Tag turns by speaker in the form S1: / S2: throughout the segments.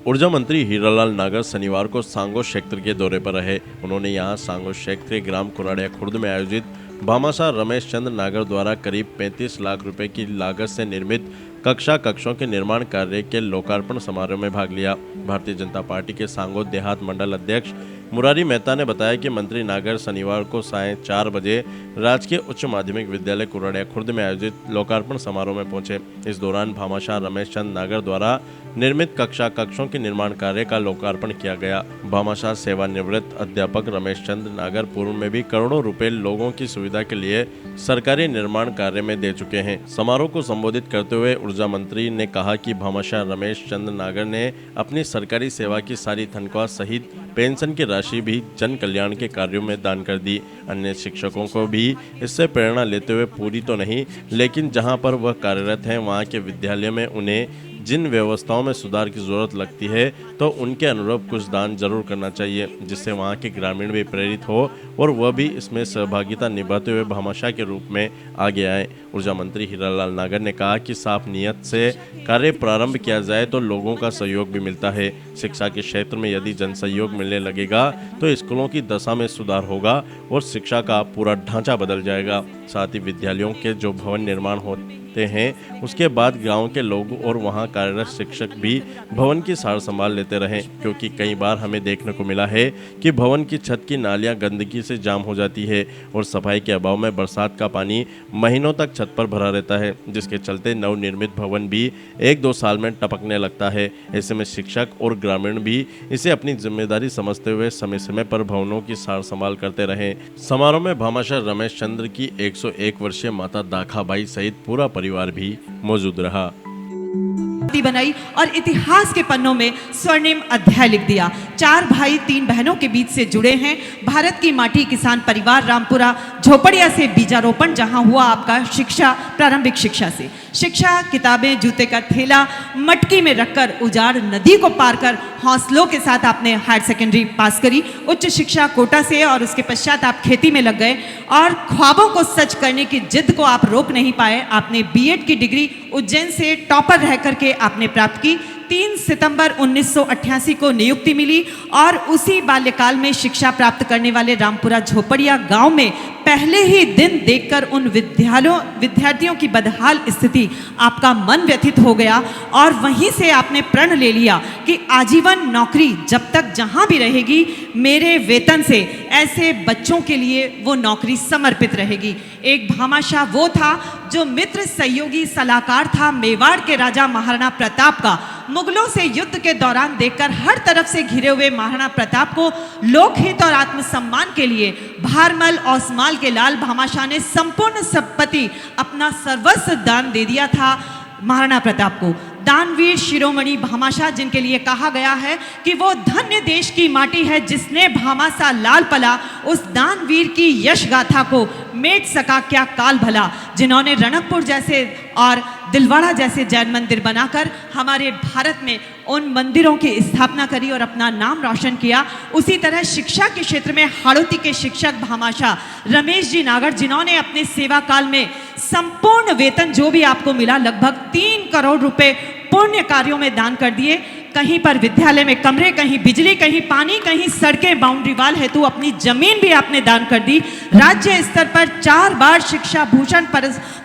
S1: ऊर्जा मंत्री हीरालाल नागर शनिवार को सांगो क्षेत्र के दौरे पर रहे। उन्होंने यहां सांगो क्षेत्र के ग्राम कुराड़िया खुर्द में आयोजित भामाशाह रमेश चंद्र नागर द्वारा करीब 35 लाख रुपए की लागत से निर्मित कक्षों के निर्माण कार्य के लोकार्पण समारोह में भाग लिया। भारतीय जनता पार्टी के सांगो देहात मंडल अध्यक्ष मुरारी मेहता ने बताया कि मंत्री नागर शनिवार को सायं 4 बजे राजकीय उच्च माध्यमिक विद्यालय कुराड़िया खुर्द में आयोजित लोकार्पण समारोह में पहुंचे। इस दौरान भामाशाह रमेश चंद्र नागर द्वारा निर्मित कक्षों के निर्माण कार्य का लोकार्पण किया गया। भामाशाह सेवानिवृत्त अध्यापक रमेश चंद्र नागर पूर्व में भी करोड़ों रुपए लोगों की सुविधा के लिए सरकारी निर्माण कार्य में दे चुके हैं। समारोह को संबोधित करते हुए ऊर्जा मंत्री ने कहा कि भामाशाह रमेश चंद्र नागर ने अपनी सरकारी सेवा की सारी तनख्वाह सहित पेंशन की राशि भी जन कल्याण के कार्यों में दान कर दी। अन्य शिक्षकों को भी इससे प्रेरणा लेते हुए पूरी तो नहीं, लेकिन जहां पर वह कार्यरत हैं वहां के विद्यालय में उन्हें जिन व्यवस्थाओं में सुधार की जरूरत लगती है तो उनके अनुरूप कुछ दान जरूर करना चाहिए, जिससे वहां के ग्रामीण भी प्रेरित हो और वह भी इसमें सहभागिता निभाते हुए भामाशाह के रूप में आगे आए। ऊर्जा मंत्री हीरालाल नागर ने कहा कि साफ नियत से कार्य प्रारंभ किया जाए तो लोगों का सहयोग भी मिलता है। शिक्षा के क्षेत्र में यदि जन सहयोग मिलने लगेगा तो स्कूलों की दशा में सुधार होगा और शिक्षा का पूरा ढांचा बदल जाएगा। साथ ही विद्यालयों के जो भवन निर्माण होते हैं उसके बाद गांव के लोग और वहां कार्यरत शिक्षक भी भवन की सार संभाल लेते रहें, क्योंकि कई बार हमें देखने को मिला है कि भवन की छत की नालियां गंदगी से जाम हो जाती है और सफाई के अभाव में बरसात का पानी महीनों तक छत पर भरा रहता है, जिसके चलते नवनिर्मित भवन भी 1-2 साल में टपकने लगता है। ऐसे में शिक्षक और ग्रामीण भी इसे अपनी जिम्मेदारी समझते हुए समय समय पर भवनों की सार संभाल करते रहें। समारोह में भामाशाह रमेश चंद्र की 101 वर्षीय माता दाखाबाई सहित पूरा परिवार भी मौजूद रहा।
S2: बनाई और इतिहास के पन्नों में स्वर्णिम अध्याय लिख दिया। 4 भाई 3 बहनों के बीच से जुड़े हैं। भारत की माटी किसान परिवार रामपुरा झोपड़िया से बीजारोपण जहां हुआ आपका शिक्षा, प्रारंभिक शिक्षा से शिक्षा, किताबें, जूते का थैला मटकी में रखकर उजाड़ नदी को पार कर हौसलों के साथ आपने हायर सेकेंडरी पास करी। उच्च शिक्षा कोटा से और उसके पश्चात आप खेती में लग गए और ख्वाबों को सच करने की जिद को आप रोक नहीं पाए। आपने बीएड की डिग्री उज्जैन से टॉपर रह करके आपने प्राप्त की। 3 सितंबर 1988 को नियुक्ति मिली और उसी बाल्यकाल में शिक्षा प्राप्त करने वाले रामपुरा झोपड़िया गांव में पहले ही दिन देखकर उन विद्यार्थियों की बदहाल स्थिति आपका मन व्यथित हो गया और वहीं से आपने प्रण ले लिया कि आजीवन नौकरी जब तक जहां भी रहेगी मेरे वेतन से ऐसे बच्चों के लिए वो नौकरी समर्पित रहेगी। एक भामाशाह वो था जो मित्र सहयोगी सलाहकार था मेवाड़ के राजा महाराणा प्रताप का। मुगलों से युद्ध के दौरान देखकर हर तरफ से घिरे हुए महाराणा प्रताप को लोकहित और आत्मसम्मान के लिए भारमल औसमाल के लाल भामाशाह ने संपूर्ण संपत्ति अपना सर्वस्व दान दे दिया था महाराणा प्रताप को। दानवीर शिरोमणि भामाशाह, जिनके लिए कहा गया है कि वो धन्य देश की माटी है जिसने भामाशाह लाल पला, उस दानवीर की यश गाथा को मेट सका क्या काल भला, जिन्होंने रणकपुर जैसे और दिलवाड़ा जैसे जैन मंदिर बनाकर हमारे भारत में उन मंदिरों की स्थापना करी और अपना नाम रोशन किया। उसी तरह शिक्षा के क्षेत्र में हाड़ौती के शिक्षक भामाशाह रमेश जी नागर, जिन्होंने अपने सेवा काल में संपूर्ण वेतन जो भी आपको मिला लगभग 3 करोड़ रुपए पुण्य कार्यों में दान कर दिए। कहीं पर विद्यालय में कमरे, कहीं बिजली, कहीं पानी, कहीं सड़कें, बाउंड्री वाल हेतु अपनी जमीन भी आपने दान कर दी। राज्य स्तर पर 4 बार शिक्षा भूषण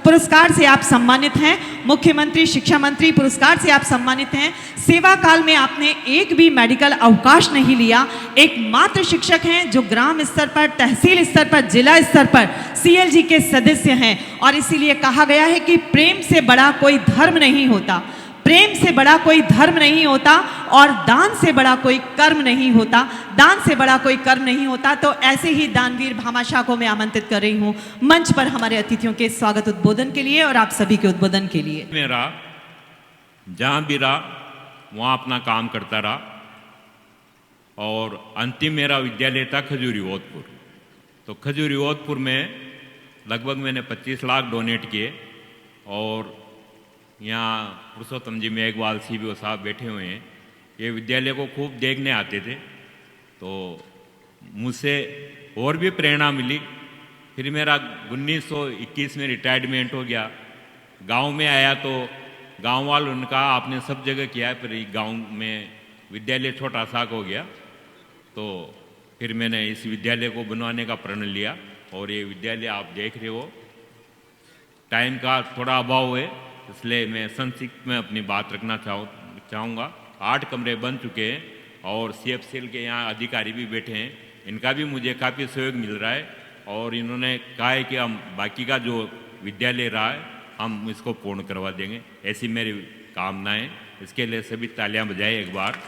S2: पुरस्कार से आप सम्मानित हैं। मुख्यमंत्री शिक्षा मंत्री पुरस्कार से आप सम्मानित हैं। सेवा काल में आपने एक भी मेडिकल अवकाश नहीं लिया। एकमात्र शिक्षक हैं जो ग्राम स्तर पर, तहसील स्तर पर, जिला स्तर पर सीएलजी के सदस्य हैं और इसीलिए कहा गया है कि प्रेम से बड़ा कोई धर्म नहीं होता, प्रेम से बड़ा कोई धर्म नहीं होता और दान से बड़ा कोई कर्म नहीं होता, दान से बड़ा कोई कर्म नहीं होता। तो ऐसे ही दानवीर भामाशाह को मैं आमंत्रित कर रही हूँ मंच पर हमारे अतिथियों के स्वागत उद्बोधन के लिए और आप सभी के उद्बोधन के लिए।
S3: मेरा जहाँ भी रहा वहाँ अपना काम करता रहा और अंतिम मेरा विद्यालय था खजूरी ओतपुर। तो खजूरी ओतपुर में लगभग मैंने 25 लाख डोनेट किए और यहाँ पुरुषोत्तम जी मेघवाल CBO साहब बैठे हुए हैं, ये विद्यालय को खूब देखने आते थे। तो मुझसे और भी प्रेरणा मिली। फिर मेरा 1921 में रिटायरमेंट हो गया। गांव में आया तो गांव वालों ने कहा आपने सब जगह किया है, पर गांव में विद्यालय छोटा सा हो गया, तो फिर मैंने इस विद्यालय को बनवाने का प्रण लिया। और ये विद्यालय आप देख रहे हो, टाइम का थोड़ा अभाव है, इसलिए मैं संक्षिप्त में अपनी बात रखना चाहूँगा। 8 कमरे बन चुके हैं और CFCL के यहाँ अधिकारी भी बैठे हैं, इनका भी मुझे काफ़ी सहयोग मिल रहा है। और इन्होंने कहा है कि हम बाकी का जो विद्यालय रहा है हम इसको पूर्ण करवा देंगे, ऐसी मेरी कामनाएं। इसके लिए सभी तालियां बजाएं एक बार।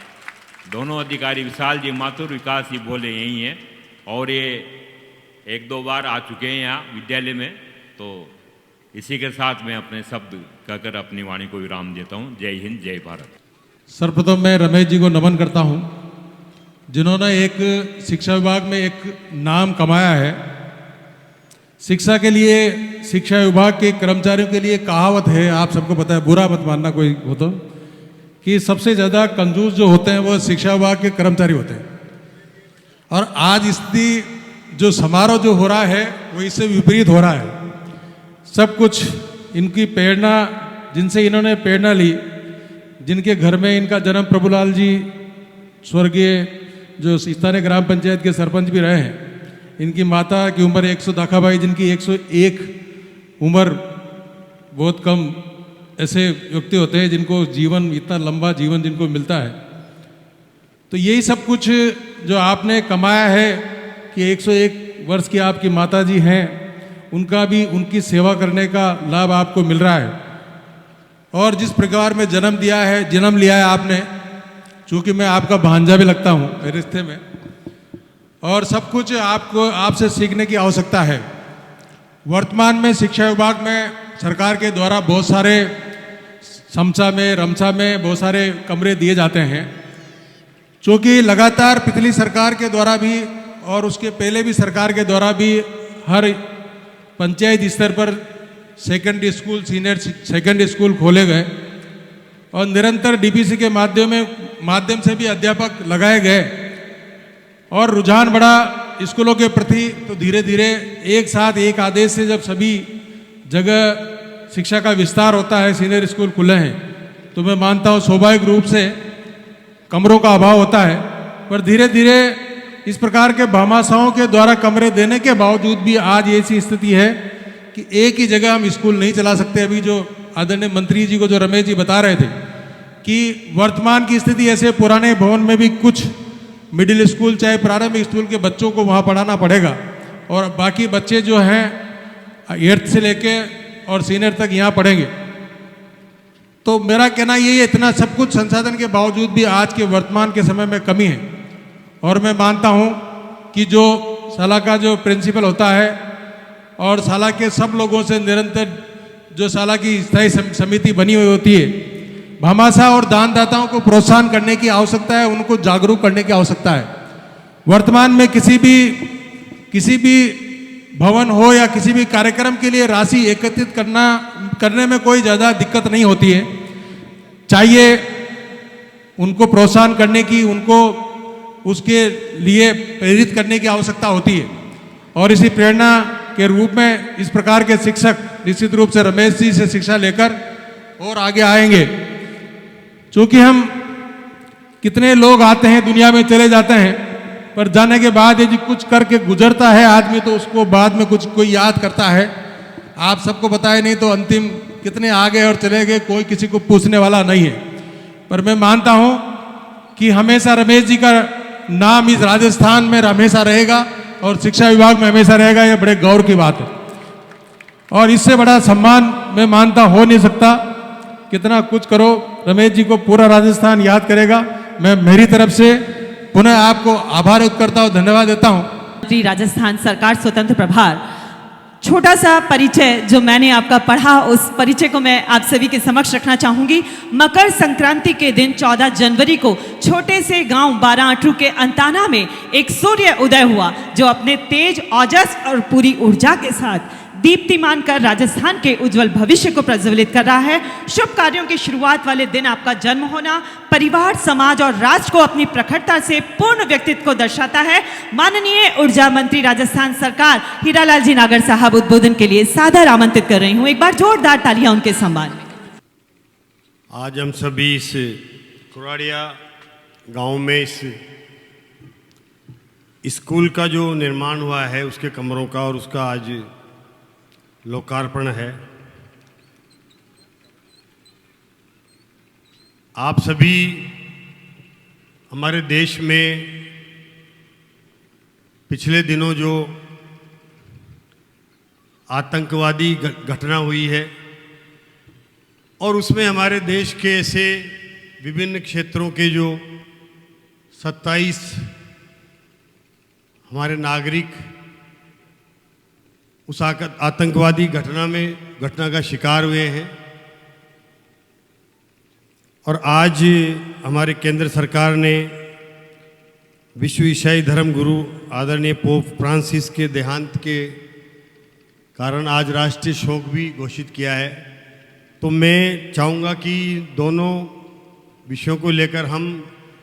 S3: दोनों अधिकारी विशाल जी माथुर, विकास जी बोले यही हैं, और ये 1-2 बार आ चुके हैं यहाँ विद्यालय में। तो इसी के साथ मैं अपने शब्द कहकर अपनी वाणी को विराम देता हूँ। जय हिंद, जय भारत।
S4: सर्वप्रथम मैं रमेश जी को नमन करता हूँ, जिन्होंने एक शिक्षा विभाग में एक नाम कमाया है। शिक्षा के लिए, शिक्षा विभाग के कर्मचारियों के लिए कहावत है, आप सबको पता है, बुरा मत मानना कोई हो तो, कि सबसे ज़्यादा कंजूस जो होते हैं वो शिक्षा विभाग के कर्मचारी होते हैं। और आज स्थिति जो समारोह जो हो रहा है वो इससे विपरीत हो रहा है। सब कुछ इनकी प्रेरणा, जिनसे इन्होंने प्रेरणा ली, जिनके घर में इनका जन्म, प्रभुलाल जी स्वर्गीय जो स्थानीय ग्राम पंचायत के सरपंच भी रहे हैं, इनकी माता की उम्र 100, दाखाबाई जिनकी 101 उम्र, बहुत कम ऐसे व्यक्ति होते हैं जिनको जीवन, इतना लंबा जीवन जिनको मिलता है। तो यही सब कुछ जो आपने कमाया है कि 101 वर्ष की आपकी माता जी हैं, उनका भी, उनकी सेवा करने का लाभ आपको मिल रहा है। और जिस प्रकार में जन्म लिया है आपने, चूँकि मैं आपका भांजा भी लगता हूँ मेरे रिश्ते में, और सब कुछ आपको, आपसे सीखने की आवश्यकता है। वर्तमान में शिक्षा विभाग में सरकार के द्वारा बहुत सारे समसा में, रमसा में बहुत सारे कमरे दिए जाते हैं, चूँकि लगातार पिछली सरकार के द्वारा भी और उसके पहले भी सरकार के द्वारा भी हर पंचायत स्तर पर secondary school, senior secondary school खोले गए और निरंतर DPC के माध्यम से भी अध्यापक लगाए गए और रुझान बढ़ा स्कूलों के प्रति। तो धीरे धीरे एक साथ एक आदेश से जब सभी जगह शिक्षा का विस्तार होता है, सीनियर स्कूल खुले हैं, तो मैं मानता हूँ स्वाभाविक रूप से कमरों का अभाव होता है। पर धीरे धीरे इस प्रकार के भामाशाहों के द्वारा कमरे देने के बावजूद भी आज ऐसी स्थिति है कि एक ही जगह हम स्कूल नहीं चला सकते। अभी जो आदरणीय मंत्री जी को जो रमेश जी बता रहे थे कि वर्तमान की स्थिति ऐसे, पुराने भवन में भी कुछ मिडिल स्कूल चाहे प्रारंभिक स्कूल के बच्चों को वहाँ पढ़ाना पड़ेगा और बाकी बच्चे जो हैं 8th से लेके और सीनियर तक यहाँ पढ़ेंगे। तो मेरा कहना ये है, इतना सब कुछ संसाधन के बावजूद भी आज के वर्तमान के समय में कमी है। और मैं मानता हूँ कि जो शाला का जो प्रिंसिपल होता है और शाला के सब लोगों से निरंतर जो शाला की स्थायी समिति बनी हुई होती है, भामाशाह और दानदाताओं को प्रोत्साहन करने की आवश्यकता है, उनको जागरूक करने की आवश्यकता है। वर्तमान में किसी भी भवन हो या किसी भी कार्यक्रम के लिए राशि एकत्रित करने में कोई ज़्यादा दिक्कत नहीं होती है। चाहिए उनको प्रोत्साहन करने की, उनको उसके लिए प्रेरित करने की आवश्यकता होती है। और इसी प्रेरणा के रूप में इस प्रकार के शिक्षक निश्चित रूप से रमेश जी से शिक्षा लेकर और आगे आएंगे। क्योंकि हम कितने लोग आते हैं, दुनिया में चले जाते हैं, पर जाने के बाद यदि कुछ करके गुजरता है आदमी तो उसको बाद में कुछ कोई याद करता है। आप सबको बताए नहीं तो अंतिम कितने आ गए और चले गए, कोई किसी को पूछने वाला नहीं है। पर मैं मानता हूँ कि हमेशा रमेश जी का नाम इस राजस्थान में हमेशा रहेगा और शिक्षा विभाग में हमेशा रहेगा। यह बड़े गौरव की बात है और इससे बड़ा सम्मान मैं मानता हो नहीं सकता। कितना कुछ करो, रमेश जी को पूरा राजस्थान याद करेगा। मैं मेरी तरफ से पुनः आपको आभार व्यक्त करता हूँ, धन्यवाद देता हूँ।
S2: राजस्थान सरकार स्वतंत्र प्रभार, छोटा सा परिचय जो मैंने आपका पढ़ा, उस परिचय को मैं आप सभी के समक्ष रखना चाहूंगी। मकर संक्रांति के दिन 14 जनवरी को छोटे से गांव 12 के अंताना में एक सूर्य उदय हुआ, जो अपने तेज, ओजस और पूरी ऊर्जा के साथ दीप्तिमान कर राजस्थान के उज्जवल भविष्य को प्रज्वलित कर रहा है। शुभ कार्यों की शुरुआत वाले दिन आपका जन्म होना परिवार, समाज और राष्ट्र को अपनी प्रखरता से पूर्ण व्यक्तित्व को दर्शाता है। माननीय ऊर्जा मंत्री राजस्थान सरकार हीरालाल जी नागर साहब उद्बोधन के लिए सादर आमंत्रित कर रही हूँ। एक बार जोरदार तालियां उनके सम्मान में।
S5: आज हम सभी इस कुराड़िया गांव में इस स्कूल का जो निर्माण हुआ है उसके कमरों का, और उसका आज लोकार्पण है। आप सभी हमारे देश में पिछले दिनों जो आतंकवादी घटना हुई है और उसमें हमारे देश के ऐसे विभिन्न क्षेत्रों के जो 27 हमारे नागरिक उस आतंकवादी घटना का शिकार हुए हैं, और आज हमारे केंद्र सरकार ने विश्व ईसाई धर्म गुरु आदरणीय पोप फ्रांसिस के देहांत के कारण आज राष्ट्रीय शोक भी घोषित किया है। तो मैं चाहूँगा कि दोनों विषयों को लेकर हम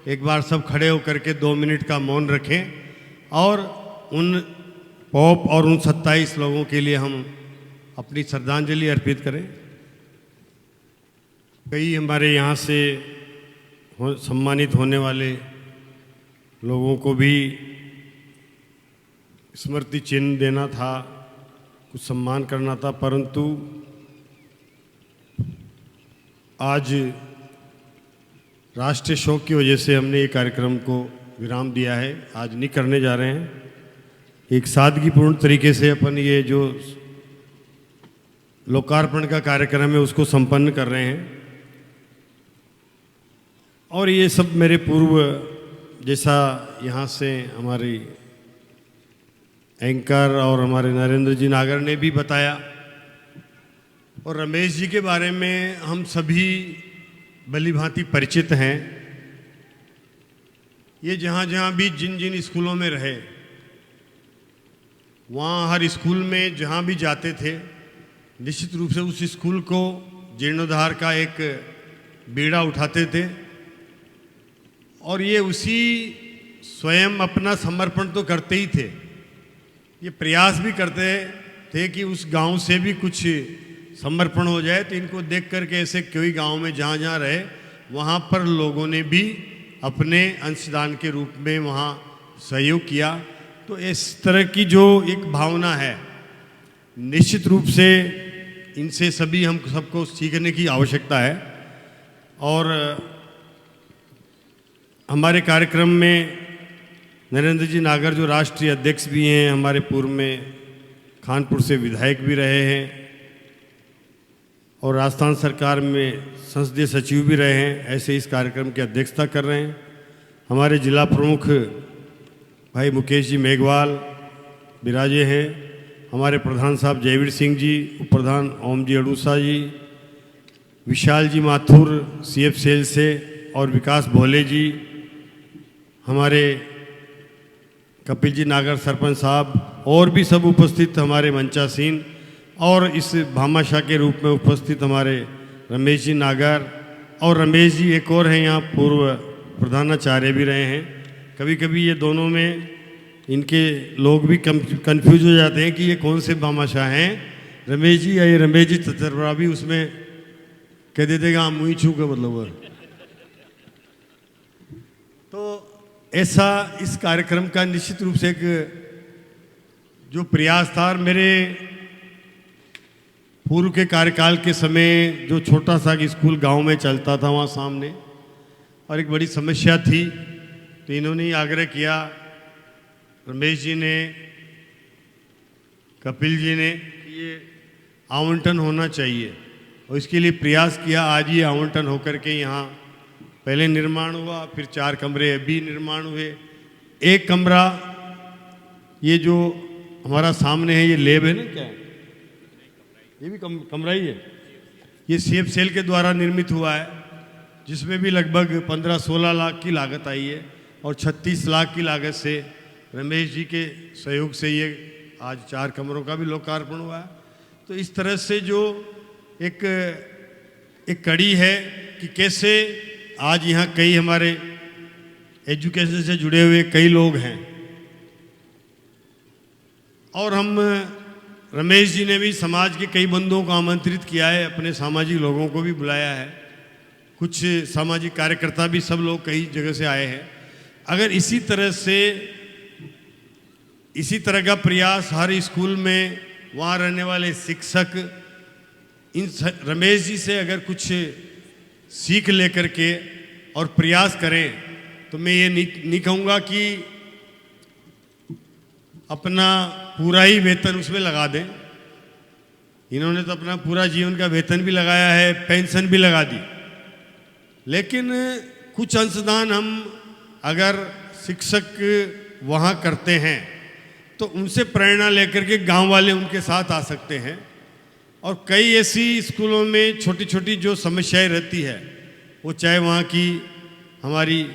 S5: एक बार सब खड़े होकर के 2 मिनट का मौन रखें और उन पोप और उन 27 लोगों के लिए हम अपनी श्रद्धांजलि अर्पित करें। कई हमारे यहाँ से सम्मानित होने वाले लोगों को भी स्मृति चिन्ह देना था, कुछ सम्मान करना था, परंतु आज राष्ट्रीय शोक की वजह से हमने ये कार्यक्रम को विराम दिया है। आज नहीं करने जा रहे हैं। एक सादगीपूर्ण तरीके से अपन ये जो लोकार्पण का कार्यक्रम है उसको संपन्न कर रहे हैं। और ये सब मेरे पूर्व जैसा यहाँ से हमारी एंकर और हमारे नरेंद्र जी नागर ने भी बताया, और रमेश जी के बारे में हम सभी भली भांति परिचित हैं। ये जहाँ जहाँ भी जिन जिन स्कूलों में रहे, वहाँ हर स्कूल में जहाँ भी जाते थे निश्चित रूप से उस स्कूल को जीर्णोद्धार का एक बीड़ा उठाते थे, और ये उसी स्वयं अपना समर्पण तो करते ही थे, ये प्रयास भी करते थे कि उस गांव से भी कुछ समर्पण हो जाए। तो इनको देख करके ऐसे कोई गांव में जहाँ जहाँ रहे वहाँ पर लोगों ने भी अपने अंशदान के रूप में वहाँ सहयोग किया। तो इस तरह की जो एक भावना है निश्चित रूप से इनसे सभी हम सबको सीखने की आवश्यकता है। और हमारे कार्यक्रम में नरेंद्र जी नागर जो राष्ट्रीय अध्यक्ष भी हैं, हमारे पूर्व में खानपुर से विधायक भी रहे हैं और राजस्थान सरकार में संसदीय सचिव भी रहे हैं, ऐसे इस कार्यक्रम की अध्यक्षता कर रहे हैं। हमारे जिला प्रमुख भाई मुकेश जी मेघवाल विराजे हैं, हमारे प्रधान साहब जयवीर सिंह जी, उप प्रधान ओम जी अड़ूसा जी, विशाल जी माथुर CF सेल से, और विकास भोले जी, हमारे कपिल जी नागर सरपंच साहब, और भी सब उपस्थित हमारे मंचासीन, और इस भामाशाह के रूप में उपस्थित हमारे रमेश जी नागर, और रमेश जी एक और हैं यहाँ पूर्व प्रधानाचार्य भी रहे हैं। कभी कभी ये दोनों में इनके लोग भी कंफ्यूज हो जाते हैं कि ये कौन से भामाशाह हैं, रमेश जी या ये रमेश जी तजर्बा भी उसमें कह देते कि हाँ मुँह छू का मतलब। तो ऐसा इस कार्यक्रम का निश्चित रूप से एक जो प्रयास था, और मेरे पूर्व के कार्यकाल के समय जो छोटा सा स्कूल गांव में चलता था वहाँ सामने, और एक बड़ी समस्या थी, तो इन्होंने ही आग्रह किया, रमेश जी ने, कपिल जी ने, कि ये आवंटन होना चाहिए, और इसके लिए प्रयास किया। आज ये आवंटन होकर के यहाँ पहले निर्माण हुआ, फिर 4 कमरे अभी निर्माण हुए। एक कमरा ये जो हमारा सामने है ये लैब है ना, क्या है ये भी कमरा ही है, ये CF सेल के द्वारा निर्मित हुआ है, जिसमें भी लगभग 15-16 लाख की लागत आई है, और 36 लाख की लागत से रमेश जी के सहयोग से ये आज 4 कमरों का भी लोकार्पण हुआ है। तो इस तरह से जो एक कड़ी है कि कैसे आज यहाँ कई हमारे एजुकेशन से जुड़े हुए कई लोग हैं, और हम रमेश जी ने भी समाज के कई बंधुओं को आमंत्रित किया है, अपने सामाजिक लोगों को भी बुलाया है। कुछ सामाजिक कार्यकर्ता भी, सब लोग कई जगह से आए हैं। अगर इसी तरह का प्रयास हर स्कूल में वहाँ रहने वाले शिक्षक इन रमेश जी से अगर कुछ सीख लेकर के और प्रयास करें तो मैं ये नहीं कहूँगा कि अपना पूरा ही वेतन उसमें लगा दें। इन्होंने तो अपना पूरा जीवन का वेतन भी लगाया है, पेंशन भी लगा दी, लेकिन कुछ अंशदान हम अगर शिक्षक वहाँ करते हैं तो उनसे प्रेरणा लेकर के गांव वाले उनके साथ आ सकते हैं। और कई ऐसी स्कूलों में छोटी छोटी जो समस्याएं रहती है, वो चाहे वहाँ की हमारी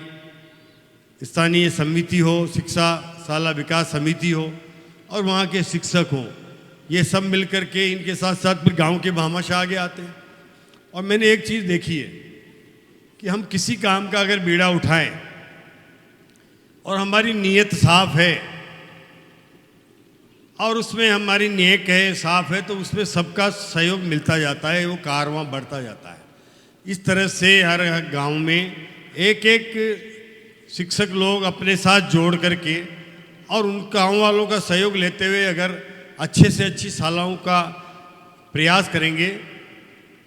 S5: स्थानीय समिति हो, शिक्षा शाला विकास समिति हो और वहाँ के शिक्षक हों, ये सब मिलकर के इनके साथ साथ फिर गांव के भामाशाह आगे आते हैं। और मैंने एक चीज़ देखी है कि हम किसी काम का अगर बीड़ा उठाएं और हमारी नीयत साफ है और उसमें हमारी नेक है, साफ है, तो उसमें सबका सहयोग मिलता जाता है, वो कारवां बढ़ता जाता है। इस तरह से हर गांव में एक एक शिक्षक लोग अपने साथ जोड़ करके और उन गाँव वालों का सहयोग लेते हुए अगर अच्छे से अच्छी शालाओं का प्रयास करेंगे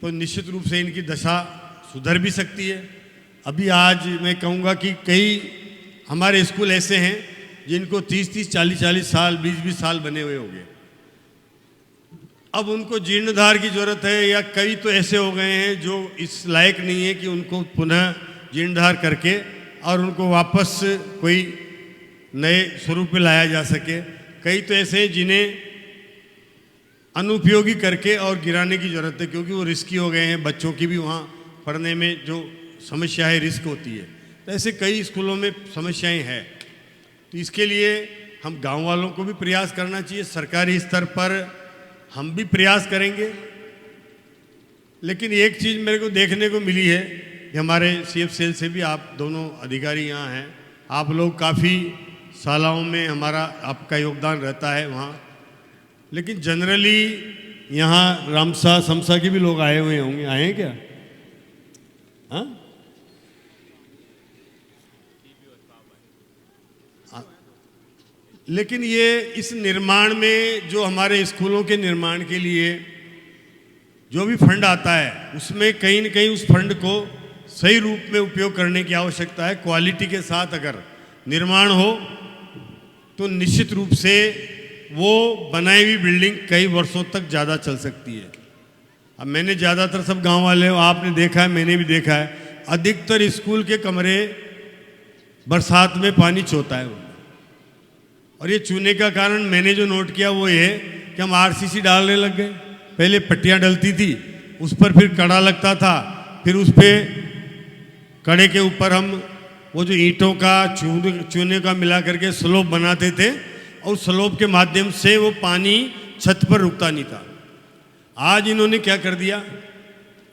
S5: तो निश्चित रूप से इनकी दशा सुधर भी सकती है। अभी आज मैं कहूँगा कि कई हमारे स्कूल ऐसे हैं जिनको 30-30, 40-40 साल, 20-20 साल बने हुए हो गए। अब उनको जीर्णोद्धार की ज़रूरत है, या कई तो ऐसे हो गए हैं जो इस लायक नहीं है कि उनको पुनः जीर्णोद्धार करके और उनको वापस कोई नए स्वरूप में लाया जा सके। कई तो ऐसे हैं जिन्हें अनुपयोगी करके और गिराने की ज़रूरत है, क्योंकि वो रिस्की हो गए हैं। बच्चों की भी वहाँ पढ़ने में जो समस्या है, रिस्क होती है। तो ऐसे कई स्कूलों में समस्याएं हैं। तो इसके लिए हम गांव वालों को भी प्रयास करना चाहिए, सरकारी स्तर पर हम भी प्रयास करेंगे। लेकिन एक चीज़ मेरे को देखने को मिली है कि हमारे CF सेल से भी आप दोनों अधिकारी यहाँ हैं, आप लोग काफ़ी शालाओं में हमारा आपका योगदान रहता है वहाँ, लेकिन जनरली यहाँ रामसा समसा के भी लोग आए हुए होंगे, आए हैं क्या? हाँ, लेकिन ये इस निर्माण में जो हमारे स्कूलों के निर्माण के लिए जो भी फंड आता है, उसमें कहीं न कहीं उस फंड को सही रूप में उपयोग करने की आवश्यकता है। क्वालिटी के साथ अगर निर्माण हो तो निश्चित रूप से वो बनाई हुई बिल्डिंग कई वर्षों तक ज़्यादा चल सकती है। अब मैंने ज़्यादातर, सब गांव वाले हो, आपने देखा है, मैंने भी देखा है, अधिकतर स्कूल के कमरे बरसात में पानी चोता है। और ये चूने का कारण मैंने जो नोट किया वो ये कि हम RCC डालने लग गए। पहले पट्टियाँ डलती थी, उस पर फिर कड़ा लगता था, फिर उस पर कड़े के ऊपर हम वो जो ईंटों का चूने का मिला करके स्लोप बनाते थे और स्लोप के माध्यम से वो पानी छत पर रुकता नहीं था। आज इन्होंने क्या कर दिया,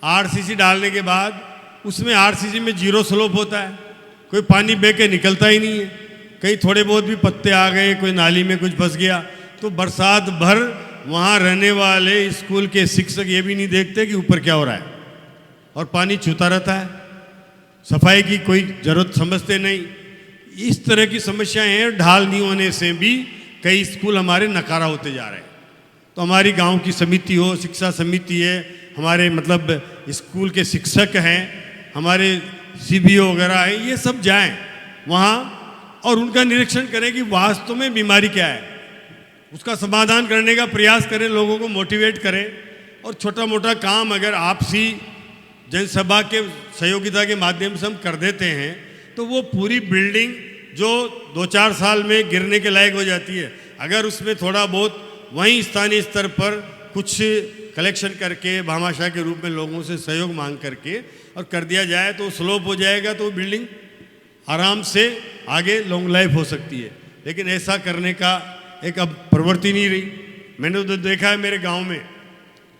S5: RCC डालने के बाद उसमें RCC में 0 स्लोप होता है, कोई पानी बह के निकलता ही नहीं है। कहीं थोड़े बहुत भी पत्ते आ गए, कोई नाली में कुछ फंस गया, तो बरसात भर वहाँ रहने वाले स्कूल के शिक्षक ये भी नहीं देखते कि ऊपर क्या हो रहा है, और पानी छूता रहता है। सफाई की कोई ज़रूरत समझते नहीं। इस तरह की समस्याएं हैं। ढाल नहीं होने से भी कई स्कूल हमारे नकारा होते जा रहे हैं। तो हमारी गांव की समिति हो, शिक्षा समिति है, हमारे मतलब स्कूल के शिक्षक हैं, हमारे CBO वगैरह हैं, ये सब जाएं वहाँ और उनका निरीक्षण करें कि वास्तव में बीमारी क्या है, उसका समाधान करने का प्रयास करें, लोगों को मोटिवेट करें। और छोटा मोटा काम अगर आपसी जनसभा के सहयोगिता के माध्यम से हम कर देते हैं तो वो पूरी बिल्डिंग जो 2-4 साल में गिरने के लायक हो जाती है, अगर उसमें थोड़ा बहुत वहीं स्थानीय स्तर पर कुछ कलेक्शन करके भामाशाह के रूप में लोगों से सहयोग मांग करके और कर दिया जाए तो स्लोप हो जाएगा, तो वो बिल्डिंग आराम से आगे लॉन्ग लाइफ हो सकती है। लेकिन ऐसा करने का एक अब प्रवृत्ति नहीं रही। मैंने तो देखा है मेरे गांव में,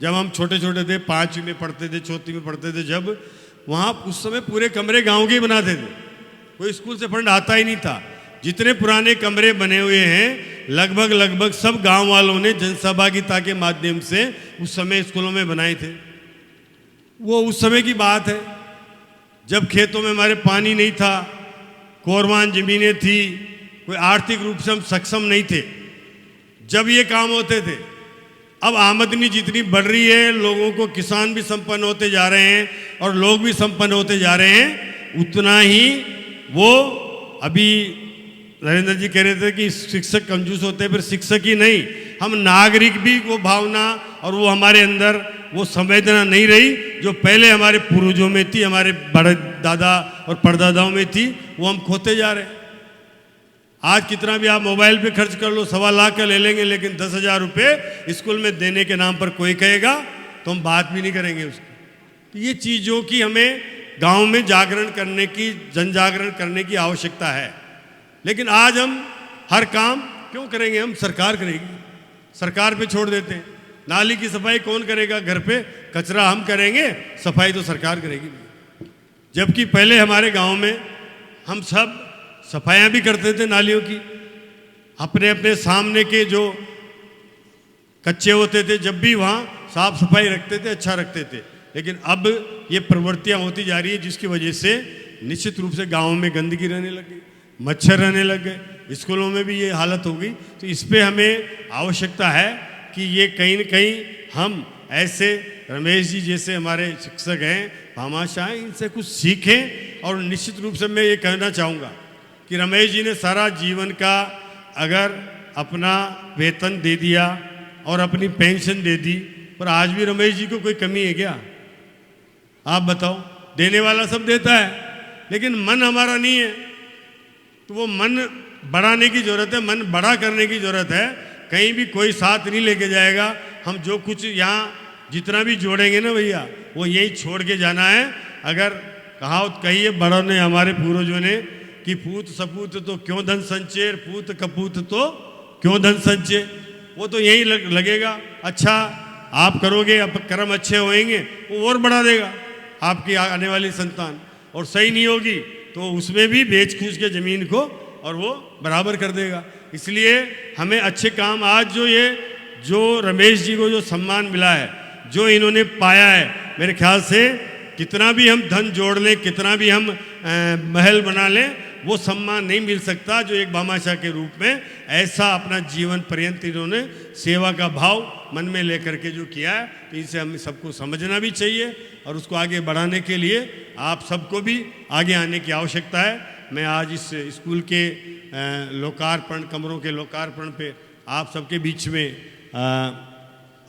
S5: जब हम छोटे छोटे थे, 5वीं में पढ़ते थे, 4वीं में पढ़ते थे, जब वहाँ उस समय पूरे कमरे गांव के ही बनाते थे, कोई स्कूल से फंड आता ही नहीं था। जितने पुराने कमरे बने हुए हैं लगभग सब गांव वालों ने जनसहभागिता के माध्यम से उस समय स्कूलों में बनाए थे। वो उस समय की बात है। जब खेतों में हमारे पानी नहीं था, कोरवान ज़मीनें थी, कोई आर्थिक रूप से हम सक्षम नहीं थे, जब ये काम होते थे। अब आमदनी जितनी बढ़ रही है, लोगों को, किसान भी संपन्न होते जा रहे हैं और लोग भी संपन्न होते जा रहे हैं, उतना ही वो अभी नरेंद्र जी कह रहे थे कि शिक्षक कंजूस होते हैं, फिर शिक्षक ही नहीं, हम नागरिक भी वो भावना और वो हमारे अंदर वो संवेदना नहीं रही जो पहले हमारे पूर्वजों में थी, हमारे बड़े दादा और परदादाओं में थी, वो हम खोते जा रहे हैं। आज कितना भी आप मोबाइल पे खर्च कर लो, 1.25 लाख का ले लेंगे, लेकिन 10,000 रुपये स्कूल में देने के नाम पर कोई कहेगा तो हम बात भी नहीं करेंगे उसकी। तो ये चीज़ों की हमें गांव में जागरण करने की, जन जागरण करने की आवश्यकता है। लेकिन आज हम हर काम क्यों करेंगे? हम सरकार करेगी, सरकार पे छोड़ देते हैं। नाली की सफाई कौन करेगा? घर पे कचरा हम करेंगे, सफाई तो सरकार करेगी। जबकि पहले हमारे गांव में हम सब सफाइयाँ भी करते थे नालियों की, अपने अपने सामने के जो कच्चे होते थे, जब भी वहाँ साफ सफाई रखते थे, अच्छा रखते थे। लेकिन अब ये प्रवृत्तियाँ होती जा रही है, जिसकी वजह से निश्चित रूप से गाँव में गंदगी रहने लग गई, मच्छर रहने लग गए, स्कूलों में भी ये हालत हो गई। तो इस पर हमें आवश्यकता है कि ये कहीं न कहीं हम ऐसे रमेश जी जैसे हमारे शिक्षक हैं, भामाशाह हैं, इनसे कुछ सीखें। और निश्चित रूप से मैं ये कहना चाहूँगा कि रमेश जी ने सारा जीवन का अगर अपना वेतन दे दिया और अपनी पेंशन दे दी, पर आज भी रमेश जी को कोई कमी है क्या? आप बताओ। देने वाला सब देता है, लेकिन मन हमारा नहीं है। तो वो मन बढ़ाने की ज़रूरत है, मन बड़ा करने की ज़रूरत है। कहीं भी कोई साथ नहीं लेके जाएगा। हम जो कुछ यहाँ जितना भी जोड़ेंगे ना भैया, वो यही छोड़ के जाना है। अगर कहावत कही है बड़ों ने, हमारे पूर्वजों ने, कि पूत सपूत तो क्यों धन संचय, पूत कपूत तो क्यों धन संचय। वो तो यही लगेगा। अच्छा आप करोगे, अब कर्म अच्छे होएंगे, वो और बढ़ा देगा आपकी आने वाली संतान। और सही नहीं होगी तो उसमें भी बेच खूच के ज़मीन को और वो बराबर कर देगा। इसलिए हमें अच्छे काम, आज जो रमेश जी को जो सम्मान मिला है, जो इन्होंने पाया है, मेरे ख्याल से कितना भी हम धन जोड़ लें, कितना भी हम महल बना लें, वो सम्मान नहीं मिल सकता जो एक भामाशाह के रूप में ऐसा अपना जीवन पर्यंत इन्होंने सेवा का भाव मन में लेकर के जो किया है। तो इसे हम सबको समझना भी चाहिए और उसको आगे बढ़ाने के लिए आप सबको भी आगे आने की आवश्यकता है। मैं आज इस स्कूल के लोकार्पण, कमरों के लोकार्पण पे आप सबके बीच में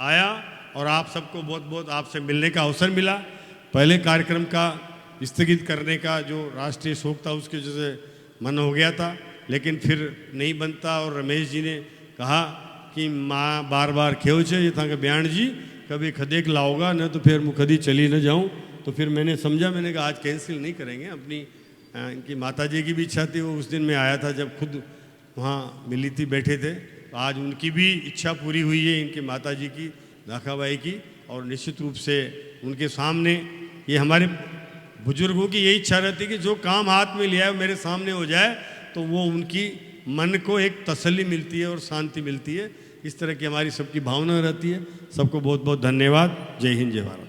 S5: आया और आप सबको बहुत बहुत आपसे मिलने का अवसर मिला। पहले कार्यक्रम का स्थगित करने का जो राष्ट्रीय शोक था उसके जैसे मन हो गया था, लेकिन फिर नहीं बनता। और रमेश जी ने कहा कि माँ बार बार खेव छे ये था कि बयान जी कभी खदेक लाओगा न तो फिर मैं कभी चली न जाऊँ। तो फिर मैंने समझा, मैंने कहा आज कैंसिल नहीं करेंगे। अपनी इनकी माता जी की भी इच्छा थी, वो उस दिन मैं आया था जब खुद वहाँ मिली थी, बैठे थे। तो आज उनकी भी इच्छा पूरी हुई है, इनकी माता जी की, दाखाबाई की। और निश्चित रूप से उनके सामने ये हमारे बुजुर्गों की यही इच्छा रहती है कि जो काम हाथ में लिया है मेरे सामने हो जाए, तो वो उनकी मन को एक तसल्ली मिलती है और शांति मिलती है। इस तरह की हमारी सबकी भावना रहती है। सबको बहुत बहुत धन्यवाद। जय हिंद, जय भारत।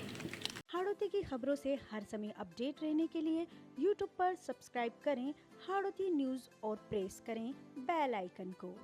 S6: हाड़ौती की खबरों से हर समय अपडेट रहने के लिए YouTube पर सब्सक्राइब करें हाड़ौती न्यूज़ और प्रेस करें बेल आइकन को।